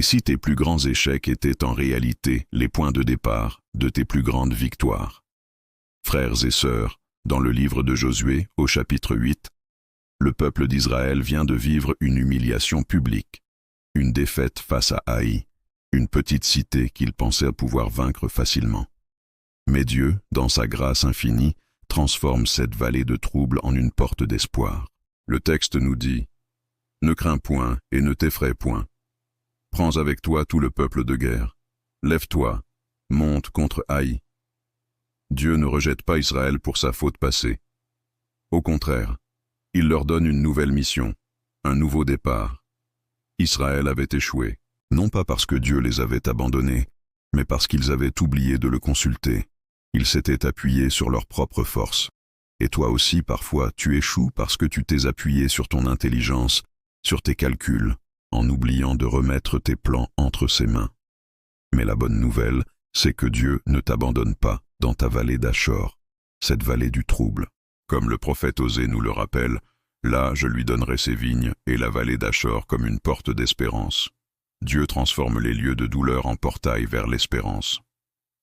si tes plus grands échecs étaient en réalité les points de départ de tes plus grandes victoires? Frères et sœurs, dans le livre de Josué, au chapitre 8, le peuple d'Israël vient de vivre une humiliation publique, une défaite face à Haï, une petite cité qu'il pensait pouvoir vaincre facilement. Mais Dieu, dans sa grâce infinie, transforme cette vallée de trouble en une porte d'espoir. Le texte nous dit « Ne crains point et ne t'effraie point. Prends avec toi tout le peuple de guerre. Lève-toi, monte contre Haï. » Dieu ne rejette pas Israël pour sa faute passée. Au contraire, il leur donne une nouvelle mission, un nouveau départ. Israël avait échoué, non pas parce que Dieu les avait abandonnés, mais parce qu'ils avaient oublié de le consulter. Ils s'étaient appuyés sur leur propre force. Et toi aussi, parfois, tu échoues parce que tu t'es appuyé sur ton intelligence, sur tes calculs, en oubliant de remettre tes plans entre ses mains. Mais la bonne nouvelle, c'est que Dieu ne t'abandonne pas dans ta vallée d'Achor, cette vallée du trouble. Comme le prophète Osée nous le rappelle, là je lui donnerai ses vignes et la vallée d'Achor comme une porte d'espérance. Dieu transforme les lieux de douleur en portail vers l'espérance.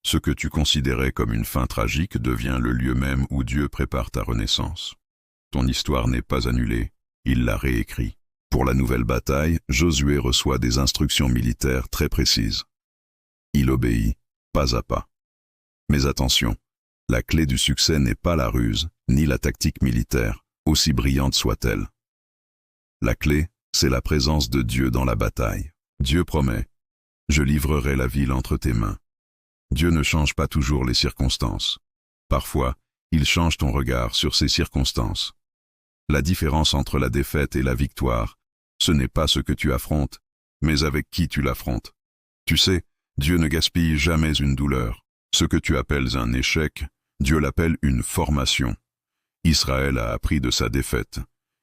Ce que tu considérais comme une fin tragique devient le lieu même où Dieu prépare ta renaissance. Ton histoire n'est pas annulée, il l'a réécrit. Pour la nouvelle bataille, Josué reçoit des instructions militaires très précises. Il obéit, pas à pas. Mais attention, la clé du succès n'est pas la ruse, ni la tactique militaire, aussi brillante soit-elle. La clé, c'est la présence de Dieu dans la bataille. Dieu promet « Je livrerai la ville entre tes mains ». Dieu ne change pas toujours les circonstances. Parfois, il change ton regard sur ces circonstances. La différence entre la défaite et la victoire, ce n'est pas ce que tu affrontes, mais avec qui tu l'affrontes. Tu sais, Dieu ne gaspille jamais une douleur. Ce que tu appelles un échec, Dieu l'appelle une formation. Israël a appris de sa défaite.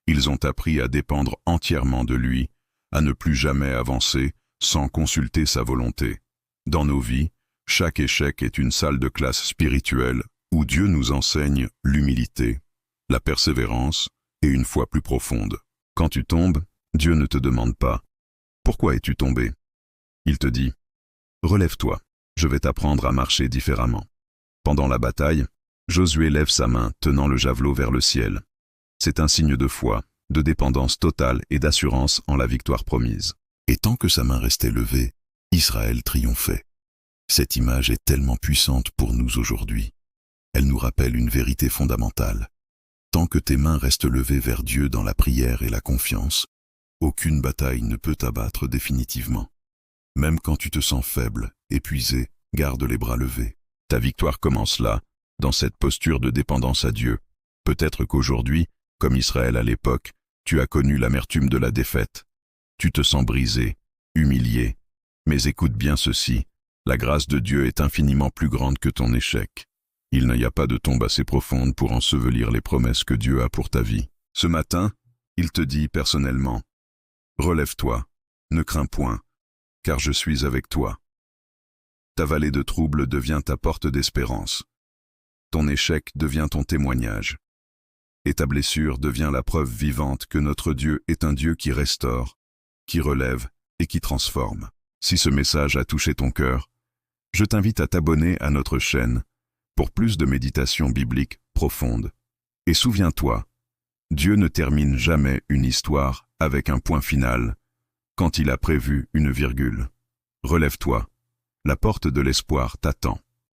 Ils ont appris à dépendre entièrement de lui, à ne plus jamais avancer sans consulter sa volonté. Dans nos vies, chaque échec est une salle de classe spirituelle où Dieu nous enseigne l'humilité, la persévérance et une foi plus profonde. Quand tu tombes, Dieu ne te demande pas « Pourquoi es-tu tombé ?» Il te dit « Relève-toi, je vais t'apprendre à marcher différemment. » Pendant la bataille, Josué lève sa main tenant le javelot vers le ciel. C'est un signe de foi, de dépendance totale et d'assurance en la victoire promise. Et tant que sa main restait levée, Israël triomphait. Cette image est tellement puissante pour nous aujourd'hui. Elle nous rappelle une vérité fondamentale. Tant que tes mains restent levées vers Dieu dans la prière et la confiance, aucune bataille ne peut t'abattre définitivement. Même quand tu te sens faible, épuisé, garde les bras levés. Ta victoire commence là, dans cette posture de dépendance à Dieu. Peut-être qu'aujourd'hui, comme Israël à l'époque, tu as connu l'amertume de la défaite. Tu te sens brisé, humilié. Mais écoute bien ceci, la grâce de Dieu est infiniment plus grande que ton échec. Il n'y a pas de tombe assez profonde pour ensevelir les promesses que Dieu a pour ta vie. Ce matin, il te dit personnellement, « Relève-toi, ne crains point, car je suis avec toi. » Ta vallée de trouble devient ta porte d'espérance. Ton échec devient ton témoignage. Et ta blessure devient la preuve vivante que notre Dieu est un Dieu qui restaure, qui relève et qui transforme. Si ce message a touché ton cœur, je t'invite à t'abonner à notre chaîne pour plus de méditations bibliques profondes. Et souviens-toi, Dieu ne termine jamais une histoire avec un point final quand il a prévu une virgule. Relève-toi, la porte de l'espoir t'attend.